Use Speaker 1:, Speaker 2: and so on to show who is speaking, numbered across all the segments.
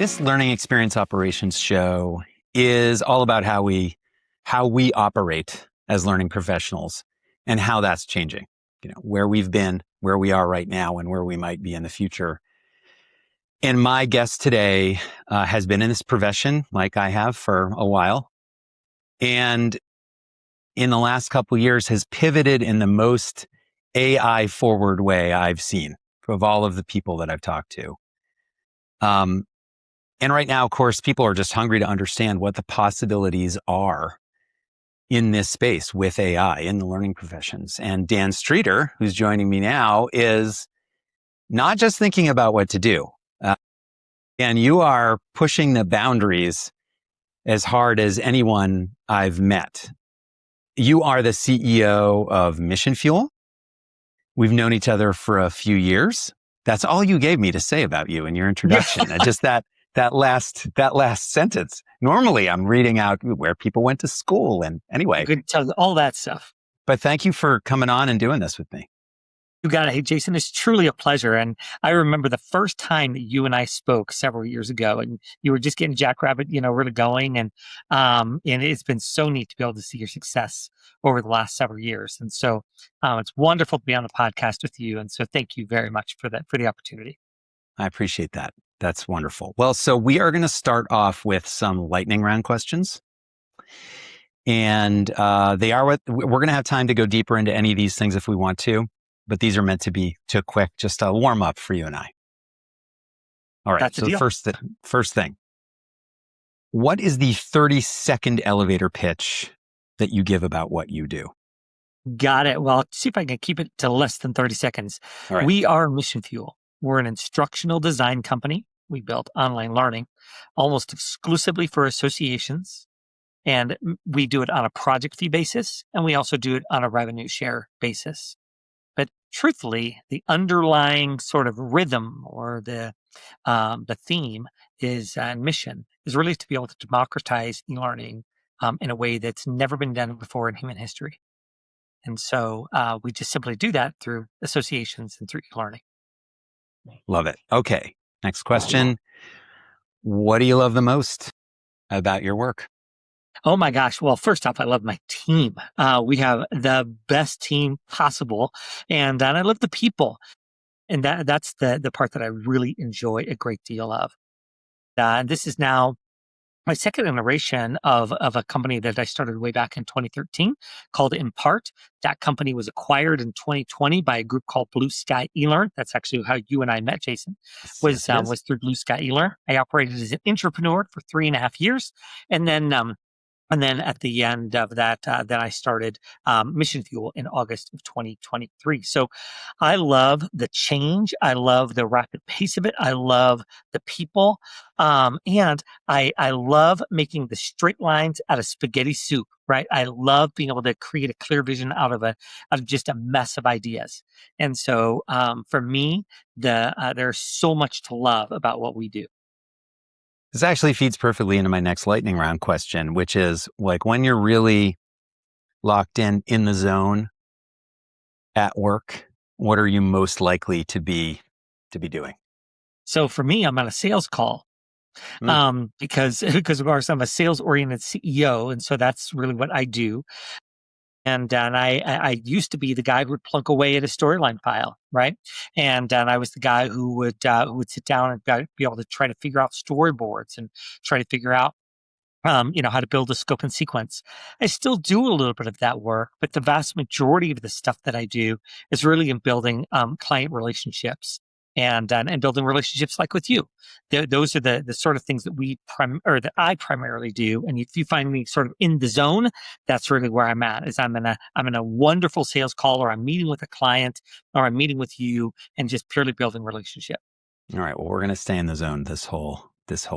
Speaker 1: This learning experience operations show is all about how we operate as learning professionals and how that's changing. Where we've been, where we are right now, and where we might be in the future. And my guest today has been in this profession like I have for a while, and in the last couple of years has pivoted in the most AI forward way I've seen of all of the people that I've talked to. And right now, of course, people are just hungry to understand what the possibilities are in this space with AI in the learning professions. And Dan Streeter, who's joining me now, is not just thinking about what to do. And you are pushing the boundaries as hard as anyone I've met. You are the CEO of Mission Fuel. We've known each other for a few years. That's all you gave me to say about you in your introduction. Just that last sentence. Normally I'm reading out where people went to school and anyway.
Speaker 2: Good to tell all that stuff.
Speaker 1: But thank you for coming on and doing this with me.
Speaker 2: You got it. Hey, Jason, it's truly a pleasure. And I remember the first time that you and I spoke several years ago, and you were just getting Jackrabbit, really going. And it's been so neat to be able to see your success over the last several years. And so it's wonderful to be on the podcast with you. And so thank you very much for the opportunity.
Speaker 1: I appreciate that. That's wonderful. Well, so we are going to start off with some lightning round questions. And we're going to have time to go deeper into any of these things if we want to. But these are meant to be too quick, just a warm up for you and I. All right.
Speaker 2: That's
Speaker 1: so the first thing, what is the 30-second elevator pitch that you give about what you do?
Speaker 2: Got it. Well, see if I can keep it to less than 30 seconds.
Speaker 1: All right.
Speaker 2: We are Mission Fuel. We're an instructional design company. We built online learning almost exclusively for associations. And we do it on a project fee basis. And we also do it on a revenue share basis. But truthfully, the underlying sort of rhythm or the theme is and mission is really to be able to democratize e-learning in a way that's never been done before in human history. And so we just simply do that through associations and through e-learning.
Speaker 1: Love it. Okay. Next question. What do you love the most about your work?
Speaker 2: Oh my gosh. Well, first off, I love my team. We have the best team possible. And I love the people. And that's the part that I really enjoy a great deal of. This is now my second iteration of a company that I started way back in 2013 called Impart. That company was acquired in 2020 by a group called Blue Sky eLearn. That's actually how you and I met, Jason, was through Blue Sky eLearn. I operated as an entrepreneur for 3.5 years. And then at the end of that, then I started Mission Fuel in August of 2023. So I love the change. I love the rapid pace of it. I love the people. And I love making the straight lines out of spaghetti soup, right? I love being able to create a clear vision out of just a mess of ideas. And so for me, there's so much to love about what we do.
Speaker 1: This actually feeds perfectly into my next lightning round question, which is like when you're really locked in the zone at work, what are you most likely to be doing?
Speaker 2: So for me, I'm on a sales call because of course I'm a sales oriented CEO. And so that's really what I do. And I used to be the guy who would plunk away at a storyline file, right? And I was the guy who would sit down and be able to try to figure out storyboards and try to figure out, how to build a scope and sequence. I still do a little bit of that work, but the vast majority of the stuff that I do is really in building client relationships and building relationships like with you. Those are the sort of things that that I primarily do. And if you find me sort of in the zone, that's really where I'm at. Is I'm in a wonderful sales call, or I'm meeting with a client, or I'm meeting with you, and just purely building relationship.
Speaker 1: All right. Well, we're going to stay in the zone this whole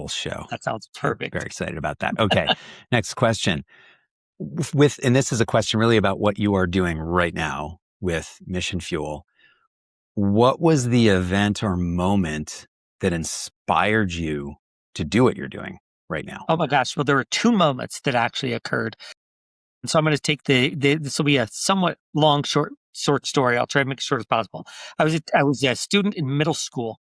Speaker 1: show.
Speaker 2: That sounds perfect.
Speaker 1: Very excited about that. Okay. Next question. And this is a question really about what you are doing right now with Mission Fuel. What was the event or moment that inspired you to do what you're doing right now?
Speaker 2: Oh my gosh. Well, there were 2 moments that actually occurred. And so I'm going to take this will be a somewhat long, short story. I'll try to make it short as possible. I was a student in middle school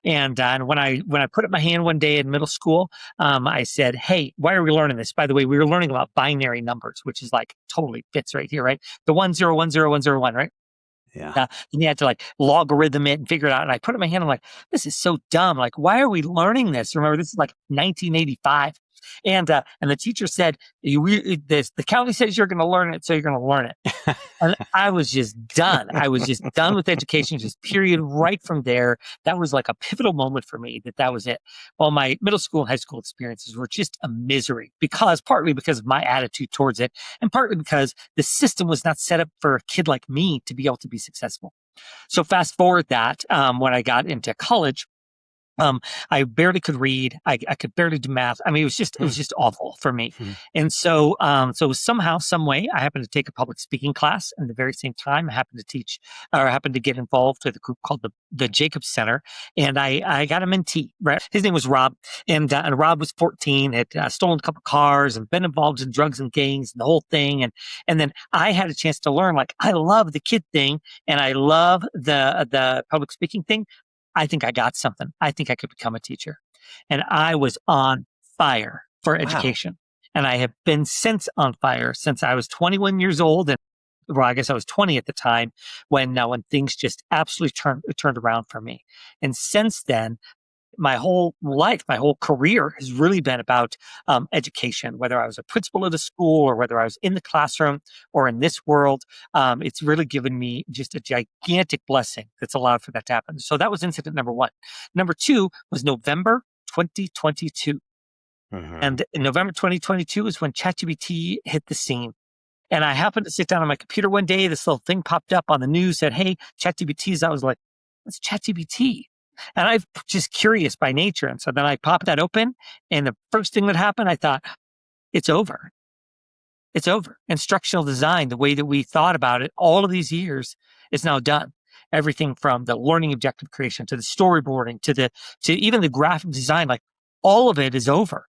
Speaker 2: And when I put up my hand one day in middle school, I said, "Hey, why are we learning this?" By the way, we were learning about binary numbers, which is like totally fits right here, right? The 1 0 1 0 1 0 1, right?
Speaker 1: Yeah.
Speaker 2: Then you had to like logarithm it and figure it out. And I put it in my hand. I'm like, this is so dumb. Like, why are we learning this? Remember, this is like 1985. And the teacher said, the county says you're going to learn it, so you're going to learn it. And I was just done. I was just done with education, just period. Right from there, that was like a pivotal moment for me that was it. Well, my middle school and high school experiences were just a misery partly because of my attitude towards it, and partly because the system was not set up for a kid like me to be able to be successful. So fast forward that when I got into college, I barely could read. I could barely do math. I mean, it was just awful for me.
Speaker 1: Hmm.
Speaker 2: And so somehow, some way, I happened to take a public speaking class, and at the very same time, I happened to teach, or I happened to get involved with a group called the Jacobs Center, and I got a mentee. Right, his name was Rob, and Rob was 14, had stolen a couple cars, and been involved in drugs and gangs, and the whole thing, and then I had a chance to learn. Like, I love the kid thing, and I love the public speaking thing. I think I got something. I think I could become a teacher. And I was on fire for
Speaker 1: Wow.
Speaker 2: education. And I have been on fire since I was 21 years old. And well, I guess I was 20 at the time when things just absolutely turned around for me. And since then, my whole life, my whole career has really been about education, whether I was a principal at a school or whether I was in the classroom or in this world. It's really given me just a gigantic blessing that's allowed for that to happen. So that was incident number one. Number two was November 2022.
Speaker 1: Hmm.
Speaker 2: And in November 2022 is when ChatGPT hit the scene. And I happened to sit down on my computer one day. This little thing popped up on the news, said, "Hey, ChatGPT." I was like, "What's ChatGPT?" And I'm just curious by nature. And so then I popped that open. And the first thing that happened, I thought, it's over. It's over. Instructional design, the way that we thought about it all of these years, is now done. Everything from the learning objective creation to the storyboarding to even the graphic design, like all of it is over.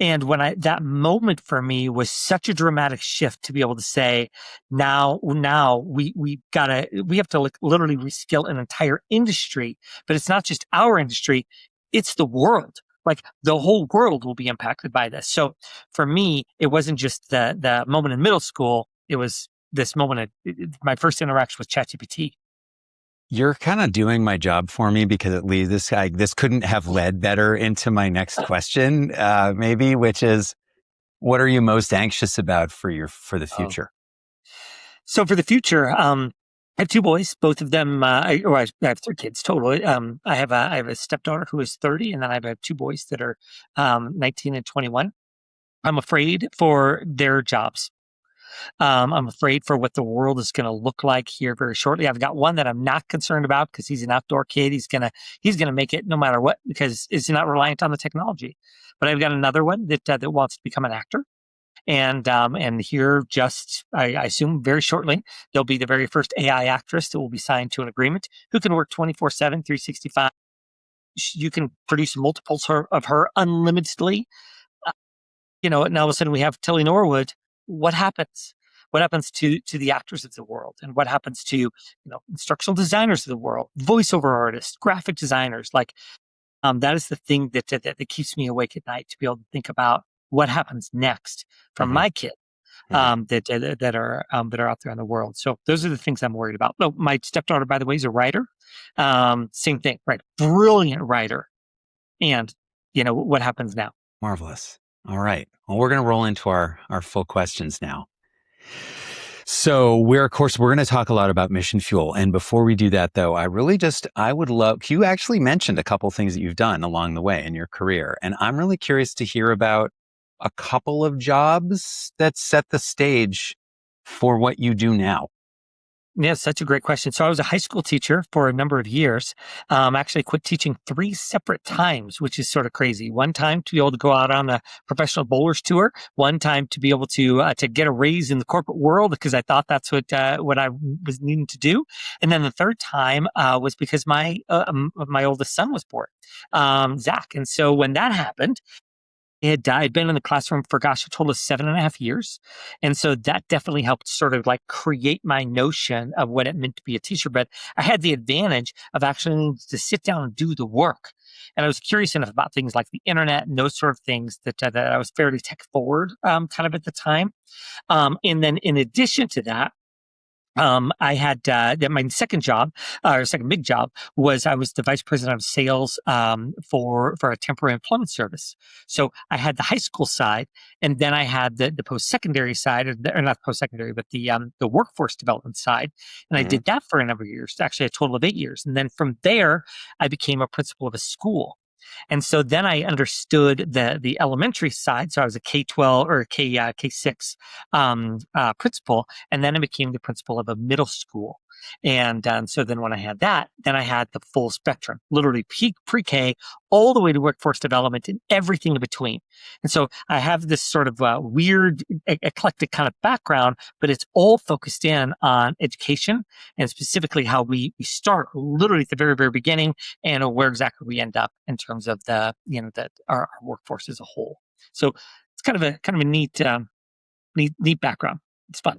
Speaker 2: And that moment for me was such a dramatic shift to be able to say, now we have to literally reskill an entire industry, but it's not just our industry, it's the world. Like, the whole world will be impacted by this. So for me, it wasn't just the moment in middle school. It was this moment, my first interaction with ChatGPT.
Speaker 1: You're kind of doing my job for me because at least this couldn't have led better into my next question, maybe, which is, what are you most anxious about for the
Speaker 2: Oh.
Speaker 1: future?
Speaker 2: So for the future, I have two boys, both of them, I have three kids total. I have a stepdaughter who is 30, and then I have two boys that are 19 and 21. I'm afraid for their jobs. I'm afraid for what the world is going to look like here very shortly. I've got one that I'm not concerned about because he's an outdoor kid. He's gonna make it no matter what because it's not reliant on the technology. But I've got another one that wants to become an actor. And here, I assume very shortly, there'll be the very first AI actress that will be signed to an agreement who can work 24/7, 365. You can produce multiples of her unlimitedly. Uh, and all of a sudden we have Tilly Norwood. What happens? What happens to the actors of the world? And what happens to, instructional designers of the world, voiceover artists, graphic designers? Like, that is the thing that keeps me awake at night, to be able to think about what happens next for
Speaker 1: Hmm.
Speaker 2: my kids
Speaker 1: Hmm.
Speaker 2: that are out there in the world. So those are the things I'm worried about. Oh, my stepdaughter, by the way, is a writer. Same thing, right? Brilliant writer. And what happens now?
Speaker 1: Marvelous. All right. Well, we're going to roll into our full questions now. So of course, we're going to talk a lot about mission fuel. And before we do that, though, I would love, you actually mentioned a couple things that you've done along the way in your career. And I'm really curious to hear about a couple of jobs that set the stage for what you do now.
Speaker 2: Yeah, such a great question. So I was a high school teacher for a number of years. Actually quit teaching three separate times, which is sort of crazy. One time to be able to go out on a professional bowlers tour. One time to be able to get a raise in the corporate world because I thought that's what I was needing to do. And then the third time was because my oldest son was born, Zach. And so when that happened, I'd been in the classroom for, gosh, a total of 7.5 years. And so that definitely helped sort of like create my notion of what it meant to be a teacher. But I had the advantage of actually needing to sit down and do the work. And I was curious enough about things like the internet and those sort of things that I was fairly tech forward kind of at the time. And then in addition to that, I had my second job, or second big job, was I was the vice president of sales for a temporary employment service. So I had the high school side, and then I had the post secondary side, or not post secondary, but the workforce development side. And I
Speaker 1: Mhm.
Speaker 2: did that for a number of years, actually a total of 8 years. And then from there, I became a principal of a school. And so then I understood the elementary side. So I was a K-12 or K6 principal, and then I became the principal of a middle school. And so then when I had that, then I had the full spectrum, literally pre-K all the way to workforce development and everything in between. And so I have this sort of weird, eclectic kind of background, but it's all focused in on education and specifically how we start literally at the very, very beginning and where exactly we end up in terms of our workforce as a whole. So it's kind of a neat background. It's fun.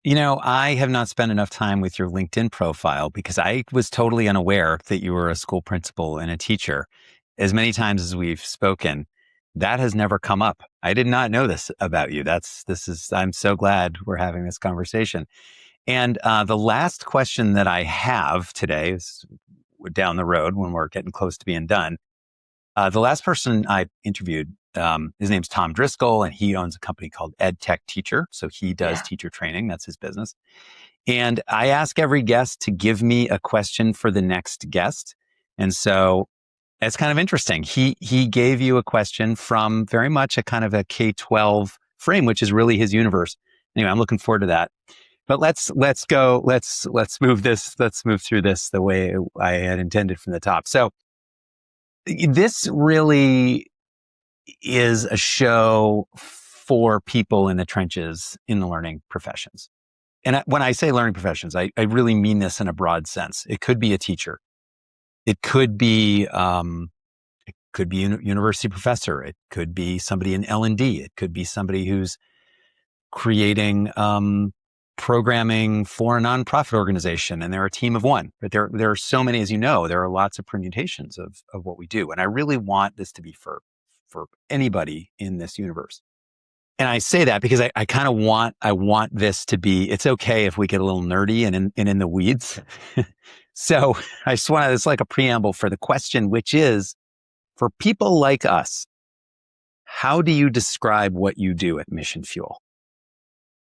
Speaker 1: I have not spent enough time with your LinkedIn profile because I was totally unaware that you were a school principal and a teacher. As many times as we've spoken, that has never come up. I did not know this about you. I'm so glad we're having this conversation. And the last question that I have today is down the road when we're getting close to being done. The last person I interviewed, his name's Tom Driscoll, and he owns a company called EdTech Teacher. So he does
Speaker 2: Yeah.
Speaker 1: teacher training. That's his business. And I ask every guest to give me a question for the next guest. And so it's kind of interesting. He gave you a question from very much a kind of a K-12 frame, which is really his universe. Anyway, I'm looking forward to that. But let's move through this the way I had intended from the top. So this really is a show for people in the trenches in the learning professions. And when I say learning professions, I really mean this in a broad sense. It could be a teacher. It could be a university professor. It could be somebody in L&D. It could be somebody who's creating programming for a nonprofit organization, and they're a team of one. But there are so many, as you know, there are lots of permutations of what we do. And I really want this to be for anybody in this universe. And I say that because I kind of want this to be, it's okay if we get a little nerdy and in the weeds. So I just want to, it's like a preamble for the question, which is, for people like us, how do you describe what you do at Mission Fuel?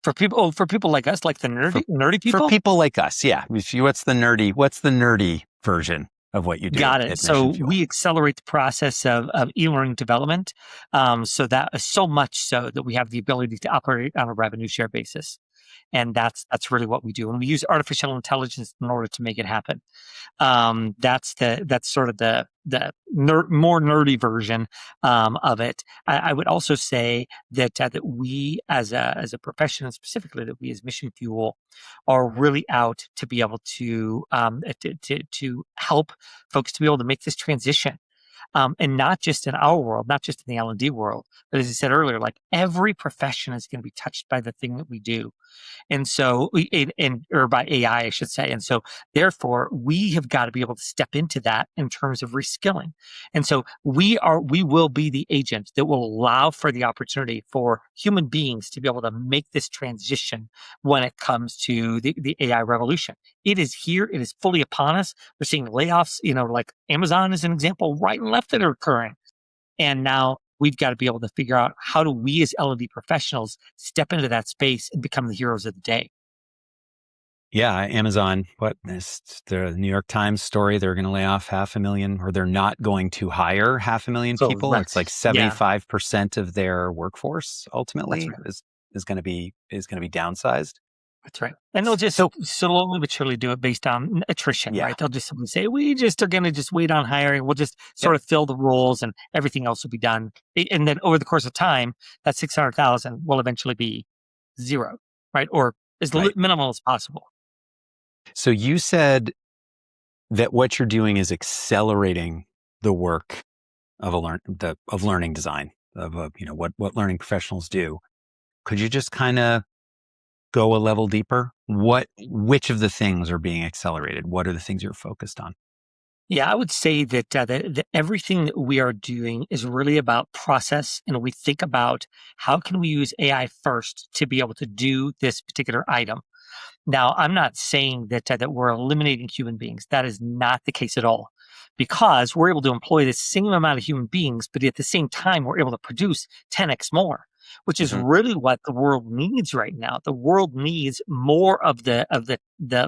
Speaker 2: For people like us, like the nerdy
Speaker 1: For
Speaker 2: people.
Speaker 1: people like us, yeah. What's the nerdy version of what you do
Speaker 2: Got it.
Speaker 1: at Mission
Speaker 2: So
Speaker 1: Fuel?
Speaker 2: we accelerate the process of e-learning development. So much so that we have the ability to operate on a revenue share basis. And that's really what we do. And we use artificial intelligence in order to make it happen. That's sort of the more nerdy version of it. I would also say that we as a profession, and specifically that we as Mission Fuel, are really out to be able to help folks to be able to make this transition. And not just in our world, not just in the L&D world, but as I said earlier, like every profession is going to be touched by the thing that we do. And so, or by AI, I should say. And so, therefore, we have got to be able to step into that in terms of reskilling. And so, we will be the agent that will allow for the opportunity for human beings to be able to make this transition when it comes to the AI revolution. It is here. It is fully upon us. We're seeing layoffs, like Amazon is an example, right and left that are occurring. And now we've got to be able to figure out, how do we as L&D professionals step into that space and become the heroes of the day?
Speaker 1: Yeah, Amazon, what is the New York Times story? They're going to lay off 500,000, or they're not going to hire 500,000 people. It's like
Speaker 2: Correct. Yeah,
Speaker 1: 75% of their workforce
Speaker 2: that's
Speaker 1: ultimately
Speaker 2: right.
Speaker 1: is going to be downsized.
Speaker 2: That's right. And they'll just
Speaker 1: So
Speaker 2: slowly but surely do it based on attrition,
Speaker 1: yeah,
Speaker 2: right? They'll just simply say, we just are going to just wait on hiring. We'll just
Speaker 1: yep,
Speaker 2: sort of fill the roles and everything else will be done. And then over the course of time, that 600,000 will eventually be zero, right? Or as
Speaker 1: right.
Speaker 2: minimal as possible.
Speaker 1: So you said that what you're doing is accelerating the work of of learning design. what learning professionals do. Could you just kind of go a level deeper? Which of the things are being accelerated? What are the things you're focused on?
Speaker 2: Yeah, I would say that everything that we are doing is really about process. And we think about how can we use AI first to be able to do this particular item. Now, I'm not saying that we're eliminating human beings. That is not the case at all, because we're able to employ the same amount of human beings, but at the same time, we're able to produce 10x more, which is
Speaker 1: Hmm.
Speaker 2: really what the world needs right now. The world needs more of the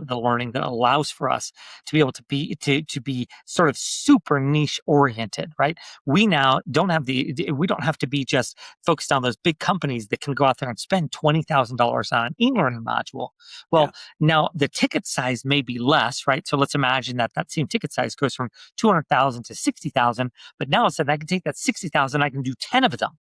Speaker 2: learning that allows for us to be able to be sort of super niche oriented, right? We now don't have we don't have to be just focused on those big companies that can go out there and spend $20,000 on an e-learning module.
Speaker 1: Yeah.
Speaker 2: Well, now the ticket size may be less, right? So let's imagine that same ticket size goes from 200,000 to 60,000, but now instead I can take that 60,000, I can do 10 of them.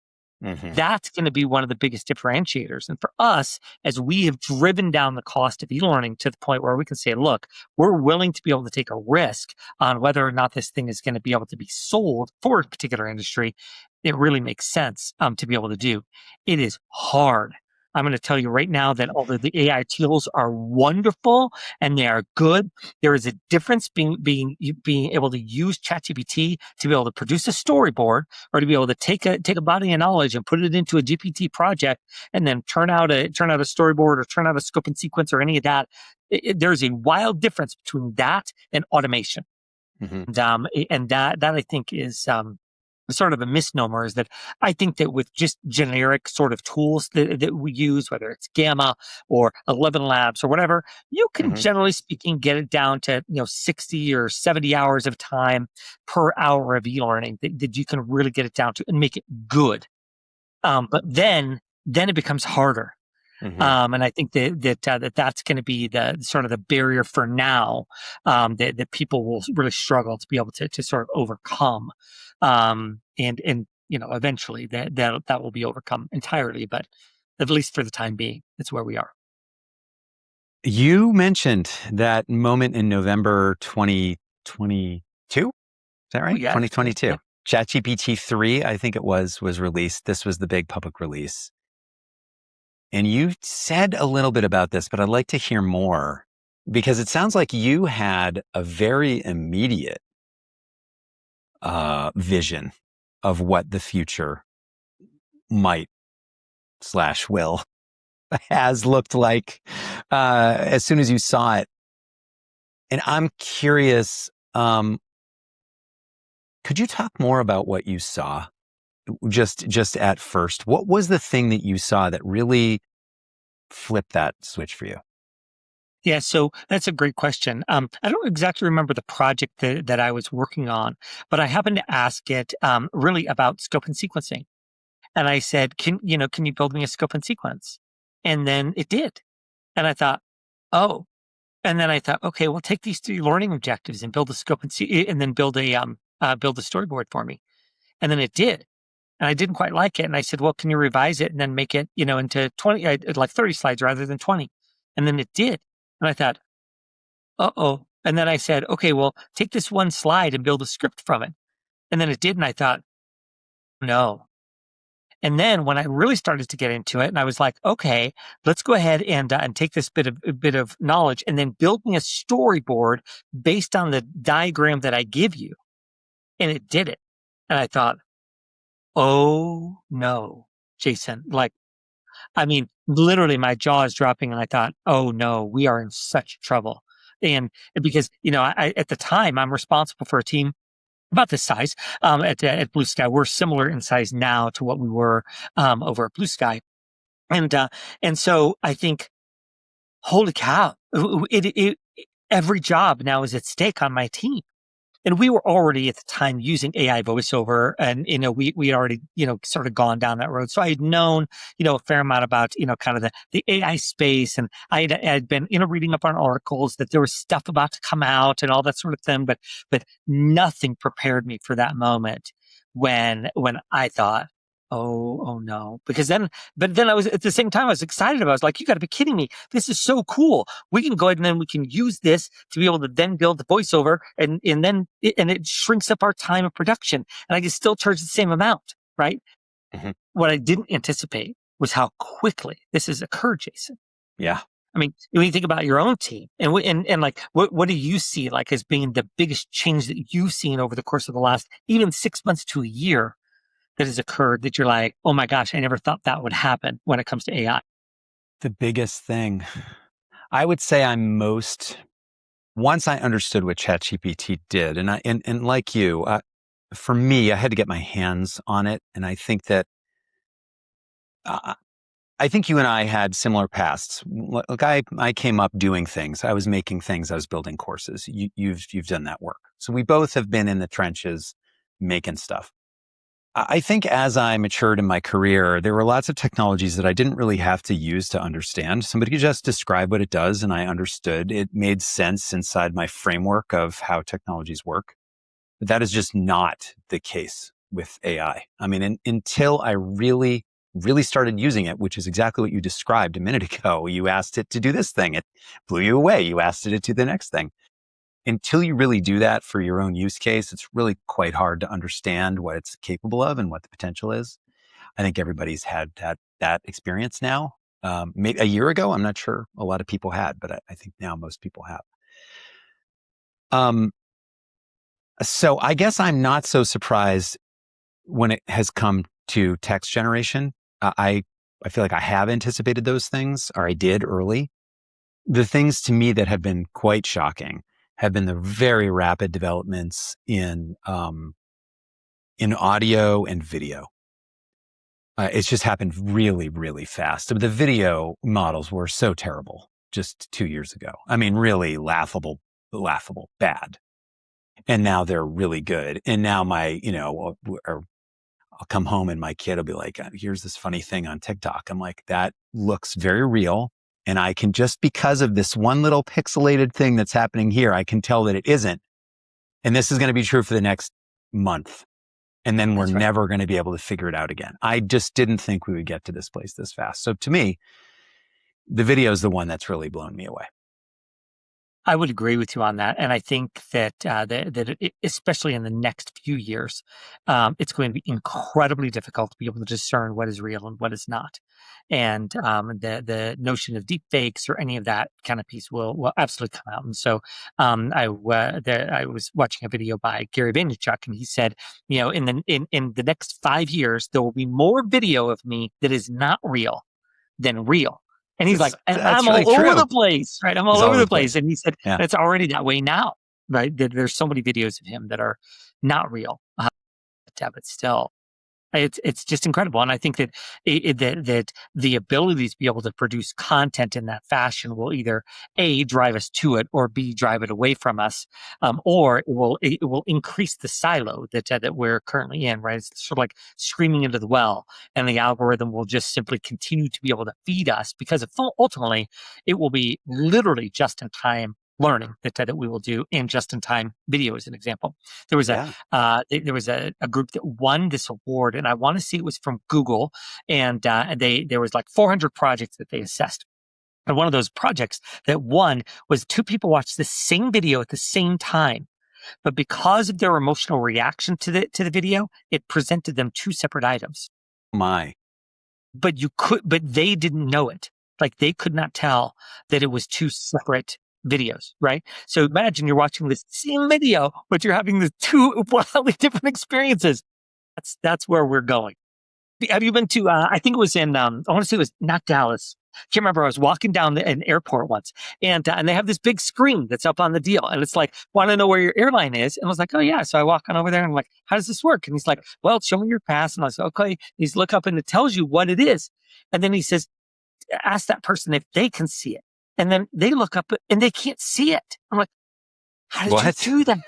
Speaker 1: Hmm.
Speaker 2: That's going to be one of the biggest differentiators. And for us, as we have driven down the cost of e-learning to the point where we can say, look, we're willing to be able to take a risk on whether or not this thing is going to be able to be sold for a particular industry, it really makes sense to be able to do. It is hard. I'm going to tell you right now that although the AI tools are wonderful and they are good, there is a difference being able to use ChatGPT to be able to produce a storyboard, or to be able to take a body of knowledge and put it into a GPT project and then turn out a storyboard or turn out a scope and sequence or any of that. There's a wild difference between that and automation.
Speaker 1: Hmm.
Speaker 2: And that I think is sort of a misnomer, is that I think that with just generic sort of tools that we use, whether it's Gamma or 11 Labs or whatever, you can
Speaker 1: Hmm.
Speaker 2: generally speaking get it down to 60 or 70 hours of time per hour of e-learning that you can really get it down to and make it good. But then it becomes harder.
Speaker 1: Hmm.
Speaker 2: And I think that's going to be the sort of the barrier for now, that people will really struggle to be able to sort of overcome. And eventually that will be overcome entirely, but at least for the time being, that's where we are.
Speaker 1: You mentioned that moment in November 2022. Is that
Speaker 2: Oh
Speaker 1: right?
Speaker 2: yes, yes,
Speaker 1: 2022.
Speaker 2: yep.
Speaker 1: ChatGPT 3, I think it was released. This was the big public release. And you said a little bit about this, but I'd like to hear more because it sounds like you had a very immediate vision of what the future might slash will has looked like as soon as you saw it. And I'm curious, could you talk more about what you saw just at first? What was the thing that you saw that really flipped that switch for you?
Speaker 2: Yeah, so that's a great question. I don't exactly remember the project that I was working on, but I happened to ask it really about scope and sequencing. And I said, can you build me a scope and sequence? And then it did. And I thought, oh, and then I thought, okay, well, take these three learning objectives and build a scope and see, and then build a storyboard for me. And then it did. And I didn't quite like it. And I said, well, can you revise it and then make it, into 20, like 30 slides rather than 20? And then it did. And I thought, uh-oh. And then I said, okay, well, take this one slide and build a script from it. And then it did. And I thought, no. And then when I really started to get into it, and I was like, okay, let's go ahead and take this bit of knowledge and then build me a storyboard based on the diagram that I give you. And it did it. And I thought, oh no, Jason, like, I mean, literally my jaw is dropping and I thought, oh no, we are in such trouble. And because, at the time I'm responsible for a team about this size at Blue Sky. We're similar in size now to what we were over at Blue Sky. And so I think, holy cow, every job now is at stake on my team. And we were already at the time using AI voiceover, and we had already sort of gone down that road. So I had known a fair amount about kind of the AI space, and I had been reading up on articles that there was stuff about to come out and all that sort of thing, but nothing prepared me for that moment when I thought, oh no, because then I was at the same time I was excited about it. I was like, you got to be kidding me! This is so cool. We can go ahead and then we can use this to be able to then build the voiceover, and then it shrinks up our time of production, and I can still charge the same amount, right?
Speaker 1: Mhm.
Speaker 2: What I didn't anticipate was how quickly this has occurred, Jason.
Speaker 1: Yeah.
Speaker 2: I mean, when you think about your own team and like, what do you see like as being the biggest change that you've seen over the course of the last even 6 months to a year that has occurred that you're like, oh my gosh, I never thought that would happen when it comes to AI?
Speaker 1: The biggest thing, I would say once I understood what ChatGPT did, and like you, for me, I had to get my hands on it. And uh, I think you and I had similar pasts. Like I came up doing things. I was making things. I was building courses. You've done that work. So we both have been in the trenches making stuff. I think as I matured in my career, there were lots of technologies that I didn't really have to use to understand. Somebody could just describe what it does, and I understood. It made sense inside my framework of how technologies work. But that is just not the case with AI. I mean, until I really started using it, which is exactly what you described a minute ago. You asked it to do this thing. It blew you away. You asked it to do the next thing. Until you really do that for your own use case, it's really quite hard to understand what it's capable of and what the potential is. I think everybody's had that experience now. Maybe a year ago, I'm not sure a lot of people had, but I think now most people have. Um, so I guess I'm not so surprised when it has come to text generation. I feel like I have anticipated those things, or I did early. The things to me that have been quite shocking have been the very rapid developments in audio and video. It's just happened really, really fast. The video models were so terrible just 2 years ago. I mean, really laughable, bad. And now they're really good. And now I'll come home and my kid will be like, here's this funny thing on TikTok. I'm like, that looks very real. And I can, just because of this one little pixelated thing that's happening here, I can tell that it isn't. And this is going to be true for the next month. And then we're
Speaker 2: That's right.
Speaker 1: never going to be able to figure it out again. I just didn't think we would get to this place this fast. So to me, the video is the one that's really blown me away.
Speaker 2: I would agree with you on that, and I think that especially in the next few years, it's going to be incredibly difficult to be able to discern what is real and what is not. And the notion of deep fakes or any of that kind of piece will absolutely come out. And so I was watching a video by Gary Vaynerchuk, and he said, in the next 5 years, there will be more video of me that is not real than real. And he's like, and
Speaker 1: That's
Speaker 2: I'm
Speaker 1: really
Speaker 2: all over
Speaker 1: true.
Speaker 2: the place, right? I'm all
Speaker 1: He's
Speaker 2: over
Speaker 1: all over
Speaker 2: the
Speaker 1: the
Speaker 2: place.
Speaker 1: place.
Speaker 2: And he said,
Speaker 1: Yeah.
Speaker 2: it's already that way now, right? There's so many videos of him that are not real, but still, it's just incredible. And I think that that the ability to be able to produce content in that fashion will either A, drive us to it, or B, drive it away from us, or it will increase the silo that we're currently in, right? It's sort of like screaming into the well, and the algorithm will just simply continue to be able to feed us because ultimately it will be literally just in time learning that we will do in just in time video as an example. There was
Speaker 1: Yeah.
Speaker 2: there was a group that won this award, and I want to see it was from Google, and there was like 400 projects that they assessed. And one of those projects that won was two people watched the same video at the same time, but because of their emotional reaction to the video, it presented them two separate items.
Speaker 1: My.
Speaker 2: But they didn't know it. Like they could not tell that it was two separate videos, right? So imagine you're watching this same video, but you're having the two wildly different experiences. That's where we're going. Have you been to? I think it was in. I want to say it was not Dallas. Can't remember. I was walking down an airport once, and they have this big screen that's up on the deal, and it's like, want to know where your airline is? And I was like, oh yeah. So I walk on over there, and I'm like, how does this work? And he's like, well, show me your pass. And I was like, okay. He's look up, and it tells you what it is, and then he says, ask that person if they can see it, and then they look up, and they can't see it. I'm like, how did
Speaker 1: What?
Speaker 2: you do that?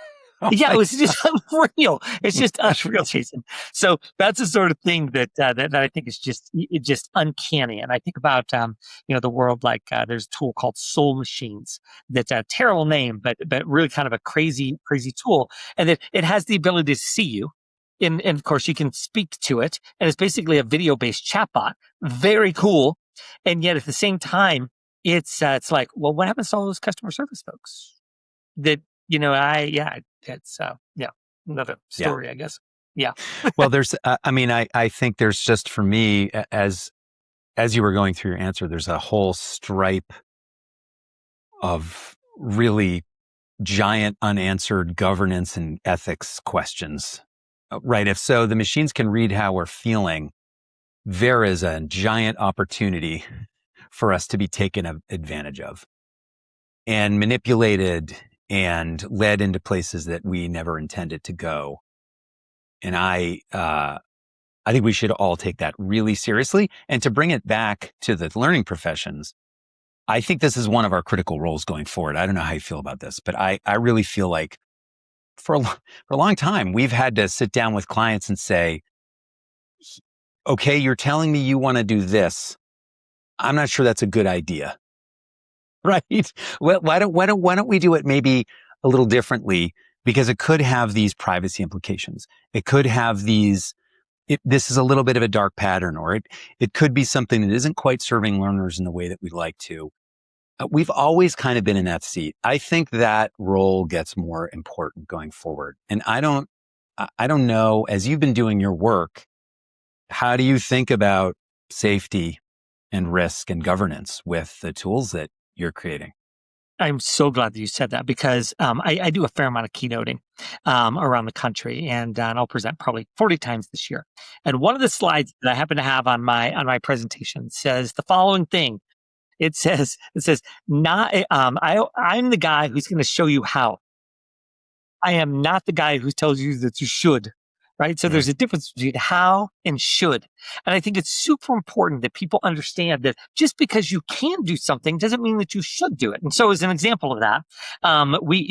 Speaker 1: Oh
Speaker 2: Yeah,
Speaker 1: my
Speaker 2: it was just unreal. It's just unreal, Jason. So that's the sort of thing that I think is just uncanny. And I think about the world like there's a tool called Soul Machines that's a terrible name, but really kind of a crazy tool, and that it has the ability to see you. And of course, you can speak to it, and it's basically a video-based chatbot. Very cool, and yet at the same time, it's like, well, what happens to all those customer service folks? That it's another
Speaker 1: Yeah.
Speaker 2: story, I guess. Yeah.
Speaker 1: Well, I think there's just for me, as you were going through your answer, there's a whole stripe of really giant unanswered governance and ethics questions. Right. If so, the machines can read how we're feeling. There is a giant opportunity for us to be taken advantage of and manipulated and led into places that we never intended to go. And I think we should all take that really seriously. And to bring it back to the learning professions, I think this is one of our critical roles going forward. I don't know how you feel about this, but I really feel like for a long time, we've had to sit down with clients and say, okay, you're telling me you want to do this. I'm not sure that's a good idea. Right? Well, why don't we do it maybe a little differently? Because it could have these privacy implications. It could have this is a little bit of a dark pattern, or it could be something that isn't quite serving learners in the way that we'd like to. We've always kind of been in that seat. I think that role gets more important going forward. And I don't know, as you've been doing your work, how do you think about safety and risk and governance with the tools that you're creating?
Speaker 2: I'm so glad that you said that because I do a fair amount of keynoting around the country, and I'll present probably 40 times this year. And one of the slides that I happen to have on my presentation says the following thing. It says not I'm the guy who's going to show you how. I am not the guy who tells you that you should, right? So
Speaker 1: Mm.
Speaker 2: there's a difference between how and should. And I think it's super important that people understand that just because you can do something doesn't mean that you should do it. And so as an example of that,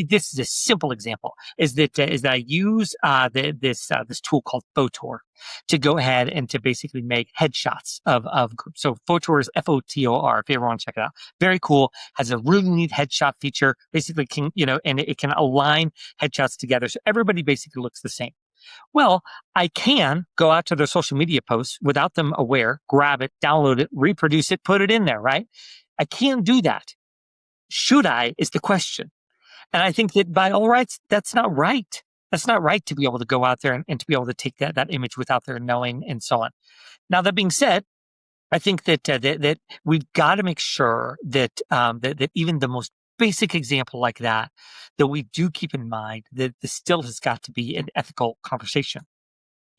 Speaker 2: this is a simple example is that I use this tool called Photor to go ahead and to basically make headshots of groups. So Photor is Fotor, if you ever want to check it out. Very cool. Has a really neat headshot feature. Basically can, and it can align headshots together. So everybody basically looks the same. Well, I can go out to their social media posts without them aware, grab it, download it, reproduce it, put it in there, right? I can do that. Should I is the question. And I think that by all rights, that's not right. That's not right to be able to go out there and to be able to take that image without their knowing and so on. Now, that being said, I think that we've got to make sure that even the most basic example like that we do keep in mind that this still has got to be an ethical conversation.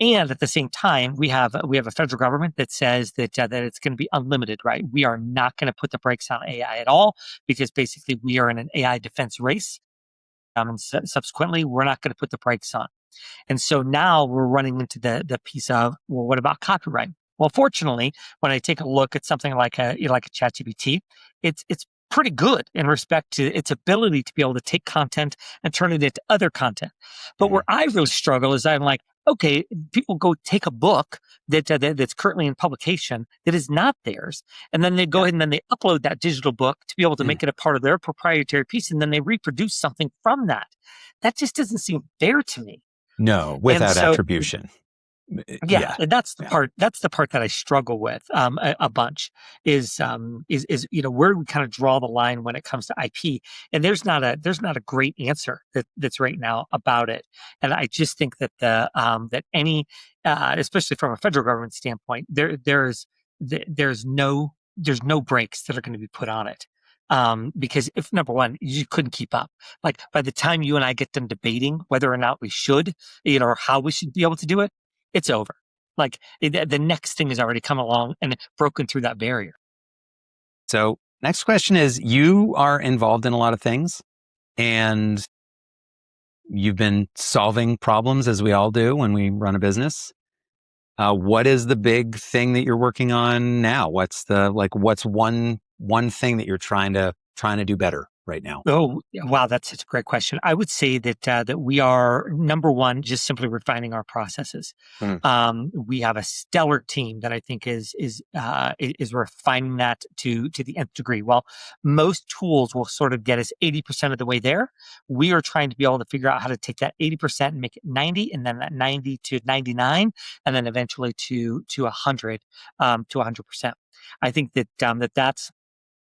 Speaker 2: And at the same time, we have a federal government that says that it's going to be unlimited, right? We are not going to put the brakes on AI at all because basically we are in an AI defense race. And subsequently, we're not going to put the brakes on. And so now we're running into the piece of, well, what about copyright? Well, fortunately, when I take a look at something like a ChatGPT, it's pretty good in respect to its ability to be able to take content and turn it into other content. But where I really struggle is I'm like, okay, people go take a book that's currently in publication that is not theirs, and then they go ahead and then they upload that digital book to be able to make it a part of their proprietary piece, and then they reproduce something from that. That just doesn't seem fair to me.
Speaker 1: No,
Speaker 2: And
Speaker 1: without
Speaker 2: so,
Speaker 1: attribution.
Speaker 2: yeah,
Speaker 1: Yeah.
Speaker 2: that's the
Speaker 1: Yeah.
Speaker 2: part. That's the part that I struggle with a bunch. Is where we kind of draw the line when it comes to IP, and there's not a great answer that's right now about it. And I just think that that any, especially from a federal government standpoint, there's no brakes that are going to be put on it. Because if number one, you couldn't keep up. Like by the time you and I get done debating whether or not we should, or how we should be able to do it, it's over. Like the next thing has already come along and broken through that barrier.
Speaker 1: So next question is, you are involved in a lot of things and you've been solving problems as we all do when we run a business. What is the big thing that you're working on now? What's one thing that you're trying to do better right now?
Speaker 2: Oh, yeah, wow, that's such a great question. I would say that we are number one, just simply refining our processes.
Speaker 1: Mm.
Speaker 2: We have a stellar team that I think is refining that to the nth degree. Well, most tools will sort of get us 80% of the way there. We are trying to be able to figure out how to take that 80% and make it 90, and then that 90 to 99, and then eventually to 100 to 100%. I think that's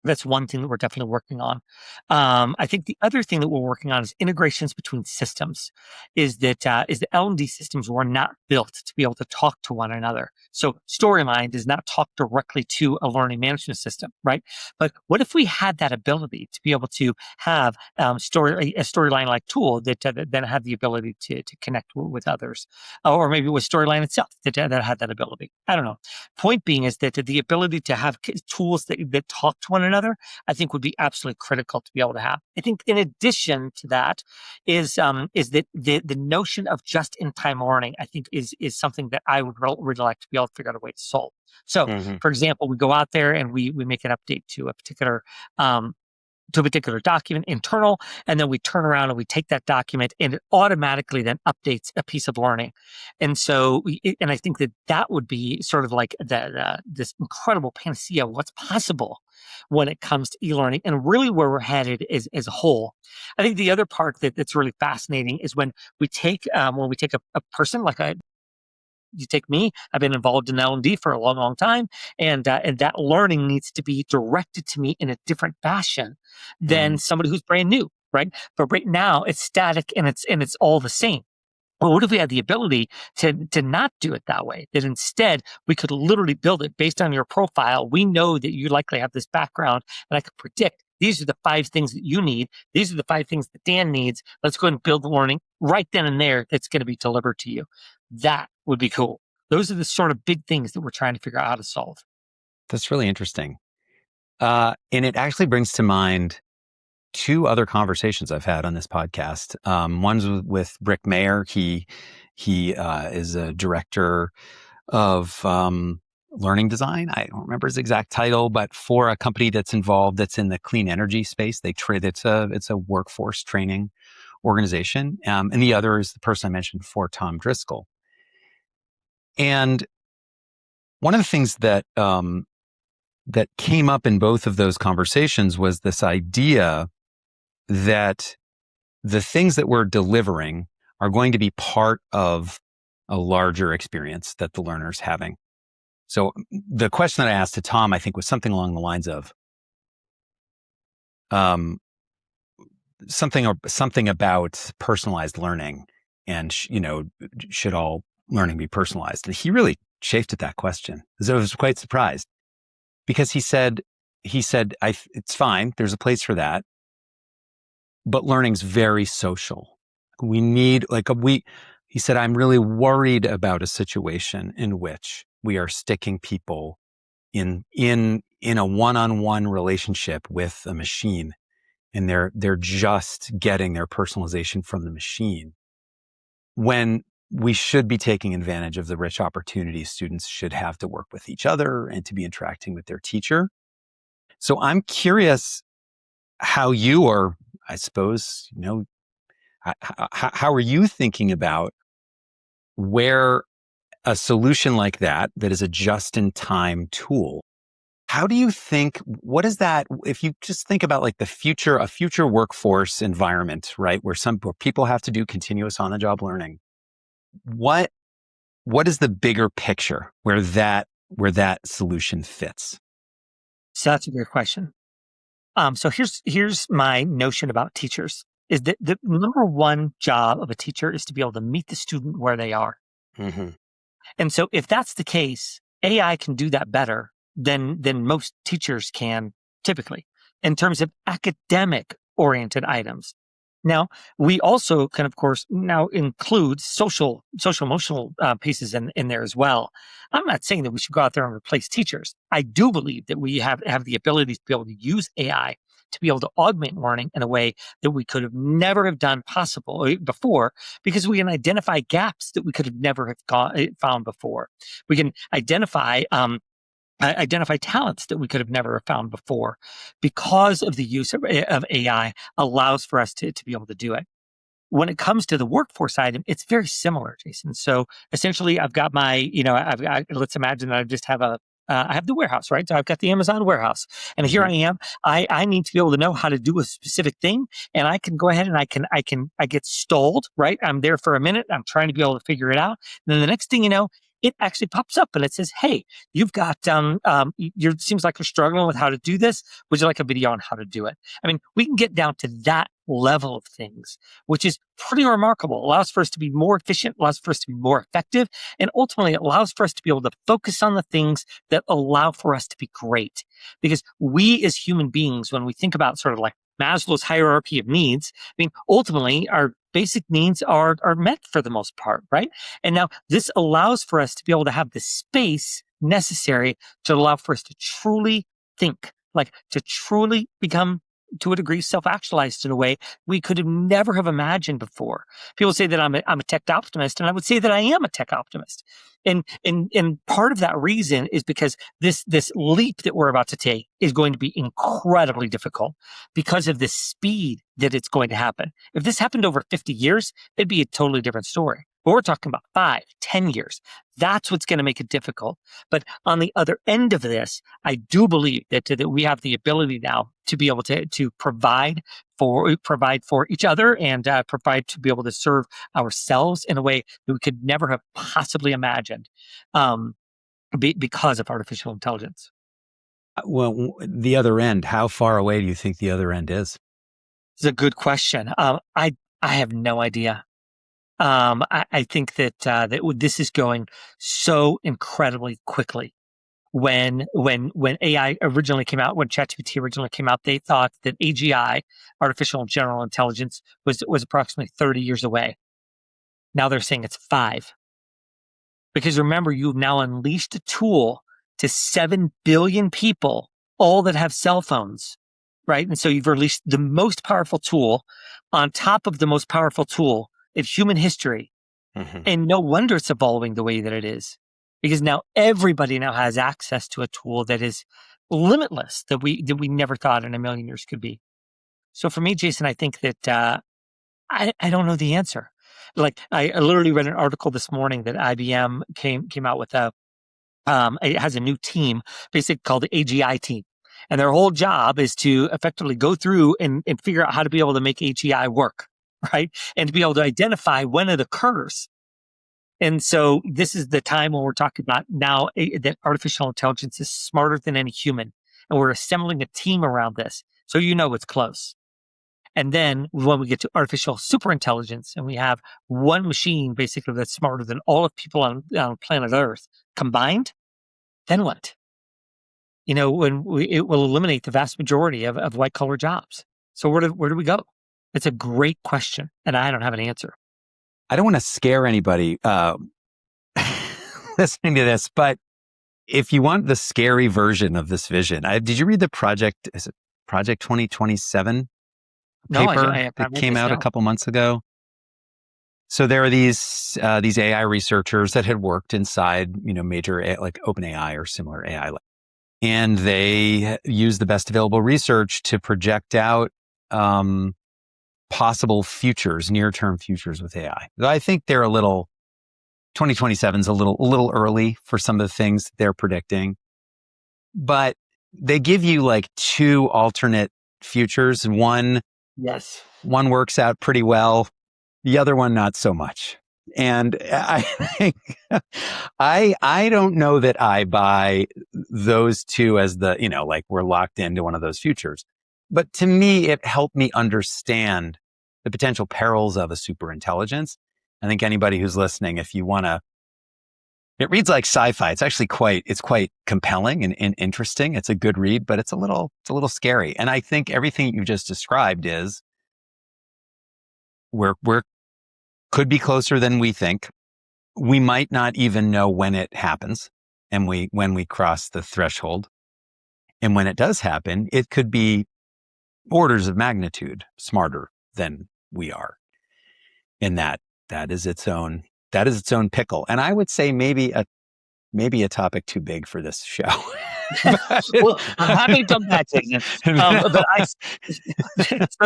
Speaker 2: That's one thing that we're definitely working on. I think the other thing that we're working on is integrations between systems. Is the L&D systems were not built to be able to talk to one another. So Storyline does not talk directly to a learning management system, right? But what if we had that ability to be able to have a Storyline like tool that then had the ability to connect with others, or maybe with Storyline itself that had that ability? I don't know. Point being is that the ability to have tools that talk to one another, I think would be absolutely critical to be able to have. I think in addition to that is that the notion of just in time learning, I think is something that I would really like to be able to figure out a way to solve. So,
Speaker 1: Hmm.
Speaker 2: for example, we go out there and we make an update um, to a particular document internal, and then we turn around and we take that document and it automatically then updates a piece of learning. And so, and I think that would be sort of like this incredible panacea of what's possible when it comes to e-learning and really where we're headed as a whole. I think the other part that's really fascinating is when we take a person like you take me, I've been involved in L&D for a long, long time, and that learning needs to be directed to me in a different fashion than somebody who's brand new, right? But right now it's static and it's all the same. Well, what if we had the ability to not do it that way? That instead we could literally build it based on your profile. We know that you likely have this background, and I could predict these are the 5 things that you need. These are the 5 things that Dan needs. Let's go ahead and build the learning right then and there that's going to be delivered to you. That would be cool. Those are the sort of big things that we're trying to figure out how to solve.
Speaker 1: That's really interesting. And it actually brings to mind 2 other conversations I've had on this podcast. One's with Brick Mayer. He is a director of learning design. I don't remember his exact title, but for a company that's involved, that's in the clean energy space. It's a workforce training organization. And the other is the person I mentioned before, Tom Driscoll. And one of the things that came up in both of those conversations was this idea that the things that we're delivering are going to be part of a larger experience that the learner's having. So the question that I asked to Tom, I think, was something along the lines of something about personalized learning, and should all learning be personalized? And he really chafed at that question. So I was quite surprised because he said, it's fine. There's a place for that. But learning's very social. We need he said, I'm really worried about a situation in which we are sticking people in a one-on-one relationship with a machine, and they're just getting their personalization from the machine, when we should be taking advantage of the rich opportunities students should have to work with each other and to be interacting with their teacher. So I'm curious how you, or I suppose, how are you thinking about where a solution like that is a just-in-time tool? How do you think, what is that, if you just think about like a future workforce environment, right, where people have to do continuous on-the-job learning, what is the bigger picture where that solution fits?
Speaker 2: So that's a great question. So here's my notion about teachers is that the number one job of a teacher is to be able to meet the student where they are.
Speaker 1: Mm-hmm.
Speaker 2: And so if that's the case, AI can do that better than most teachers can typically in terms of academic oriented items. Now, we also can, of course, now include social emotional pieces in there as well. I'm not saying that we should go out there and replace teachers. I do believe that we have the ability to be able to use AI to be able to augment learning in a way that we could have never have done possible before, because we can identify gaps that we could have never have found before. We can identify talents that we could have never found before, because of the use of AI allows for us to be able to do it. When it comes to the workforce item, it's very similar, Jason. So essentially, I've got let's imagine that I have the warehouse, right? So I've got the Amazon warehouse, and here I am. I need to be able to know how to do a specific thing, and I can go ahead and I get stalled, right? I'm there for a minute. I'm trying to be able to figure it out. And then the next thing you know, it actually pops up and it says, hey, you've got, seems like you're struggling with how to do this. Would you like a video on how to do it? I mean, we can get down to that level of things, which is pretty remarkable. It allows for us to be more efficient, allows for us to be more effective, and ultimately it allows for us to be able to focus on the things that allow for us to be great. Because we as human beings, when we think about sort of like Maslow's hierarchy of needs, I mean, ultimately our basic needs are met for the most part, right? And now this allows for us to be able to have the space necessary to allow for us to truly think, like to truly become to a degree self-actualized in a way we could have never have imagined before. People say that I'm a tech optimist, and I would say that I am a tech optimist. And part of that reason is because this leap that we're about to take is going to be incredibly difficult because of the speed that it's going to happen. If this happened over 50 years, it'd be a totally different story. But we're talking about 5, 10 years. That's what's going to make it difficult. But on the other end of this, I do believe that we have the ability now to be able to provide for each other and provide to be able to serve ourselves in a way that we could never have possibly imagined because of artificial intelligence.
Speaker 1: Well, the other end, how far away do you think the other end is?
Speaker 2: It's a good question. I have no idea. I think that this is going so incredibly quickly. When AI originally came out, when ChatGPT originally came out, they thought that AGI, artificial general intelligence, was approximately 30 years away. Now they're saying it's 5. Because remember, you've now unleashed a tool to 7 billion people, all that have cell phones, right? And so you've released the most powerful tool on top of the most powerful tool in human history.
Speaker 1: Mm-hmm.
Speaker 2: And no wonder it's evolving the way that it is. Because now everybody now has access to a tool that is limitless, that we never thought in a million years could be. So for me, Jason, I think that I don't know the answer. Like I literally read an article this morning that IBM came out with it has a new team, basically called the AGI team. And their whole job is to effectively go through and figure out how to be able to make AGI work, right? And to be able to identify when it occurs. And so this is the time when we're talking about now that artificial intelligence is smarter than any human. And we're assembling a team around this. So it's close. And then when we get to artificial superintelligence and we have one machine basically that's smarter than all of people on planet Earth combined, then what? When it will eliminate the vast majority of white collar jobs. So where do we go? It's a great question. And I don't have an answer.
Speaker 1: I don't want to scare anybody listening to this, but if you want the scary version of this vision, did you read the project? Is it Project 2027 paper that came out a couple months ago? So there are these AI researchers that had worked inside, major like OpenAI or similar AI, and they used the best available research to project out possible futures, near-term futures with AI. I think they're 2027 is a little early for some of the things they're predicting, but they give you like 2 alternate futures. One works out pretty well, the other one not so much. And I think I don't know that I buy those 2 as like we're locked into one of those futures. But to me, it helped me understand the potential perils of a superintelligence. I think anybody who's listening, if you want to, it reads like sci-fi. It's actually quite compelling and interesting. It's a good read, but it's a little scary. And I think everything you just described is we're could be closer than we think. We might not even know when it happens and when we cross the threshold. And when it does happen, it could be orders of magnitude smarter than we are. And that is its own pickle. And I would say maybe a topic too big for this show.
Speaker 2: Well, I'm happy to jump back, Jason. So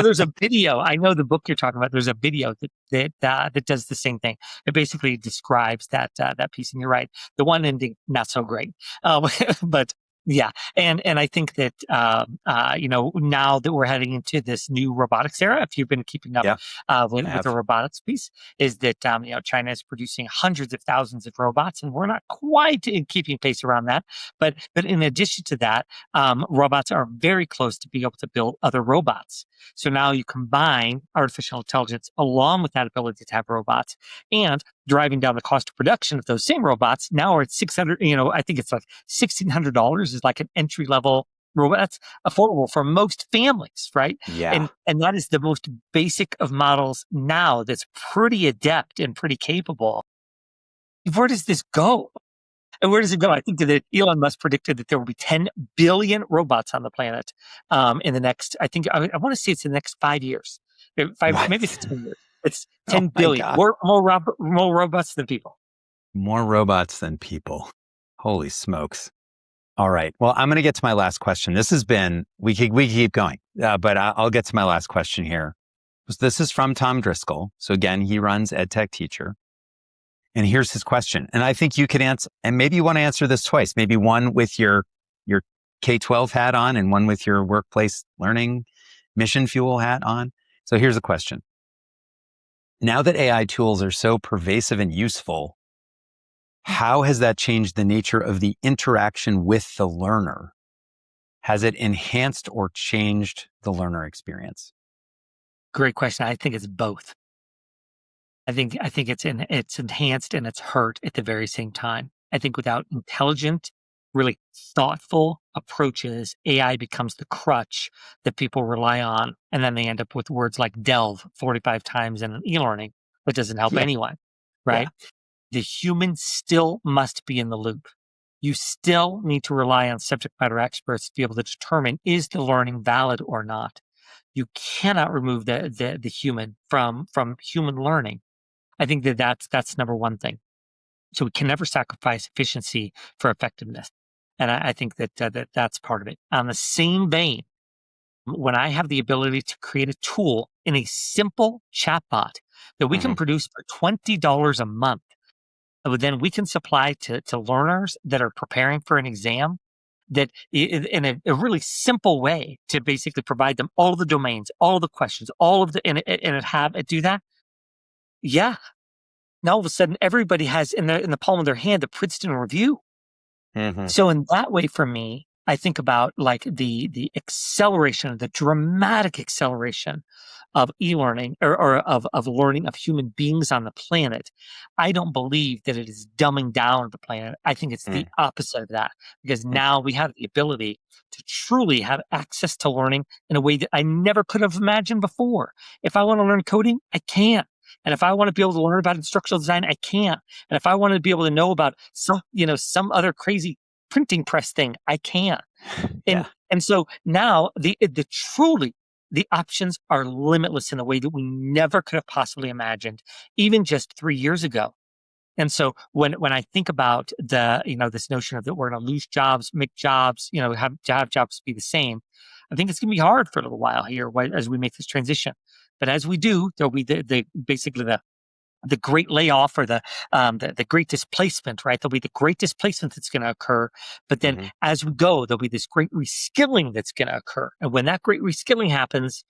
Speaker 2: there's a video. I know the book you're talking about. There's a video that does the same thing. It basically describes that piece. And you're right. The one ending, not so great. But Yeah, and I think that now that we're heading into this new robotics era, if you've been keeping up
Speaker 1: Yeah, I
Speaker 2: with the
Speaker 1: have.
Speaker 2: robotics piece, is that China is producing hundreds of thousands of robots, and we're not quite in keeping pace around that. But in addition to that, robots are very close to being able to build other robots. So now you combine artificial intelligence along with that ability to have robots, and driving down the cost of production of those same robots. Now we're at 600. I think it's like $1,600 is like an entry level robot. That's affordable for most families, right?
Speaker 1: Yeah.
Speaker 2: And that is the most basic of models now. That's pretty adept and pretty capable. Where does this go? And where does it go? I think that Elon Musk predicted that there will be 10 billion robots on the planet in the next. I want to say it's in the next 5 years. Maybe it's
Speaker 1: What?
Speaker 2: 10 years. It's
Speaker 1: Oh
Speaker 2: 10
Speaker 1: my
Speaker 2: billion.
Speaker 1: God.
Speaker 2: More robots than people.
Speaker 1: More robots than people. Holy smokes. All right. Well, I'm going to get to my last question. This has been, we can keep going, but I'll get to my last question here. This is from Tom Driscoll. So again, he runs EdTech Teacher. And here's his question. And I think you could answer, and maybe you want to answer this twice, maybe one with your K-12 hat on and one with your workplace learning mission fuel hat on. So here's the question. Now that AI tools are so pervasive and useful, how has that changed the nature of the interaction with the learner? Has it enhanced or changed the learner experience?
Speaker 2: Great question. I think it's both. I think it's enhanced and it's hurt at the very same time. I think without intelligent, really thoughtful approaches, AI becomes the crutch that people rely on, and then they end up with words like delve 45 times in an e-learning that doesn't help
Speaker 1: Yeah.
Speaker 2: anyone,
Speaker 1: Yeah.
Speaker 2: right? The human still must be in the loop. You still need to rely on subject matter experts to be able to determine, is the learning valid or not? You cannot remove the human from human learning. I think that that's number one thing. So we can never sacrifice efficiency for effectiveness, and I think that's part of it. On the same vein, when I have the ability to create a tool in a simple chatbot that we can
Speaker 1: Hmm.
Speaker 2: produce for $20 a month, then we can supply to learners that are preparing for an exam, that in a really simple way to basically provide them all the domains, all the questions, all of the and have it do that. Yeah, now all of a sudden everybody has in the palm of their hand the Princeton Review.
Speaker 1: Hmm.
Speaker 2: So in that way, for me, I think about like the acceleration, the dramatic acceleration of e-learning or of learning of human beings on the planet. I don't believe that it is dumbing down the planet. I think it's the opposite of that, because now we have the ability to truly have access to learning in a way that I never could have imagined before. If I want to learn coding, I can. And if I want to be able to learn about instructional design, I can. And if I want to be able to know about some other crazy printing press thing, I can. And
Speaker 1: Yeah.
Speaker 2: and so now the truly the options are limitless in a way that we never could have possibly imagined, even just 3 years ago. And so when I think about this notion of that we're going to lose jobs, make jobs, have jobs be the same, I think it's going to be hard for a little while here as we make this transition. But as we do, there'll be basically the great layoff or the great displacement, right? There'll be the great displacement that's going to occur. But then
Speaker 1: Hmm.
Speaker 2: as we go, there'll be this great reskilling that's going to occur. And when that great reskilling happens,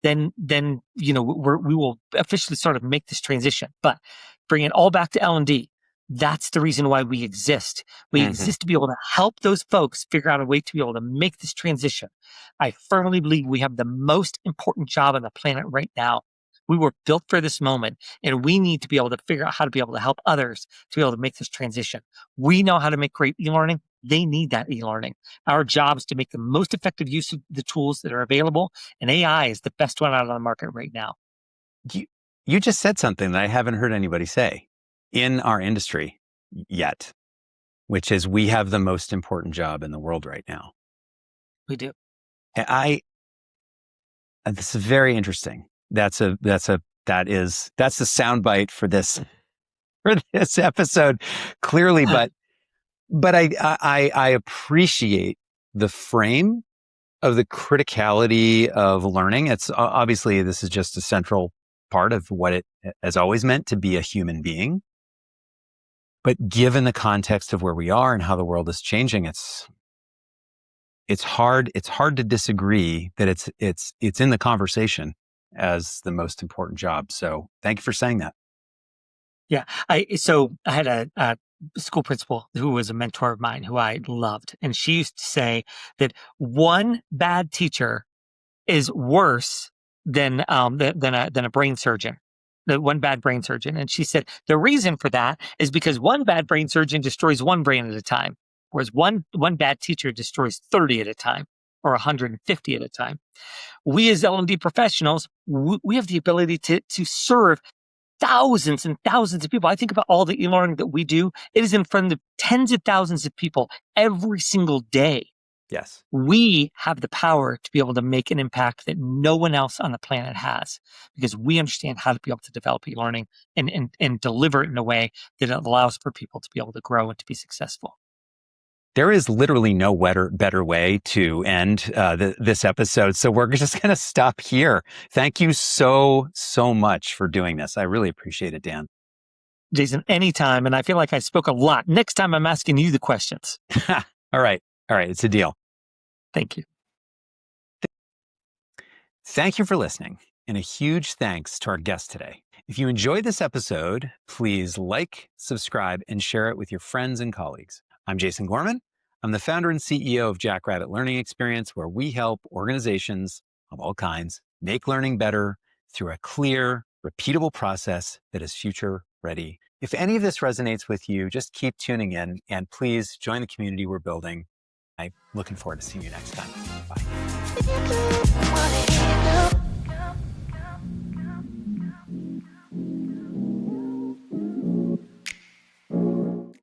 Speaker 2: then we will officially sort of make this transition. But bring it all back to L&D. That's the reason why we exist. We
Speaker 1: Hmm.
Speaker 2: exist to be able to help those folks figure out a way to be able to make this transition. I firmly believe we have the most important job on the planet right now. We were built for this moment, and we need to be able to figure out how to be able to help others to be able to make this transition. We know how to make great e-learning. They need that e-learning. Our job is to make the most effective use of the tools that are available, and AI is the best one out on the market right now.
Speaker 1: You, you just said something that I haven't heard anybody say in our industry yet, which is we have the most important job in the world right now.
Speaker 2: We do.
Speaker 1: And this is very interesting. That's the soundbite for this episode, clearly. But I appreciate the frame of the criticality of learning. It's obviously this is just a central part of what it has always meant to be a human being. But given the context of where we are and how the world is changing, it's hard to disagree that it's in the conversation as the most important job. So thank you for saying that.
Speaker 2: Yeah. I had a school principal who was a mentor of mine who I loved. And she used to say that one bad teacher is worse than a brain surgeon. The one bad brain surgeon. And she said the reason for that is because one bad brain surgeon destroys one brain at a time, whereas one bad teacher destroys 30 at a time or 150 at a time. We as L&D professionals, we have the ability to serve thousands and thousands of people. I think about all the e-learning that we do. It is in front of tens of thousands of people every single day.
Speaker 1: Yes.
Speaker 2: We have the power to be able to make an impact that no one else on the planet has, because we understand how to be able to develop e-learning and deliver it in a way that allows for people to be able to grow and to be successful.
Speaker 1: There is literally no better way to end this episode. So we're just going to stop here. Thank you so much for doing this. I really appreciate it, Dan.
Speaker 2: Jason, anytime. And I feel like I spoke a lot. Next time I'm asking you the questions.
Speaker 1: All right. It's a deal.
Speaker 2: Thank you.
Speaker 1: Thank you for listening. And a huge thanks to our guest today. If you enjoyed this episode, please like, subscribe, and share it with your friends and colleagues. I'm Jason Gorman. I'm the founder and CEO of Jackrabbit Learning Experience, where we help organizations of all kinds make learning better through a clear, repeatable process that is future ready. If any of this resonates with you, just keep tuning in and please join the community we're building. I'm looking forward to seeing you next time. Bye.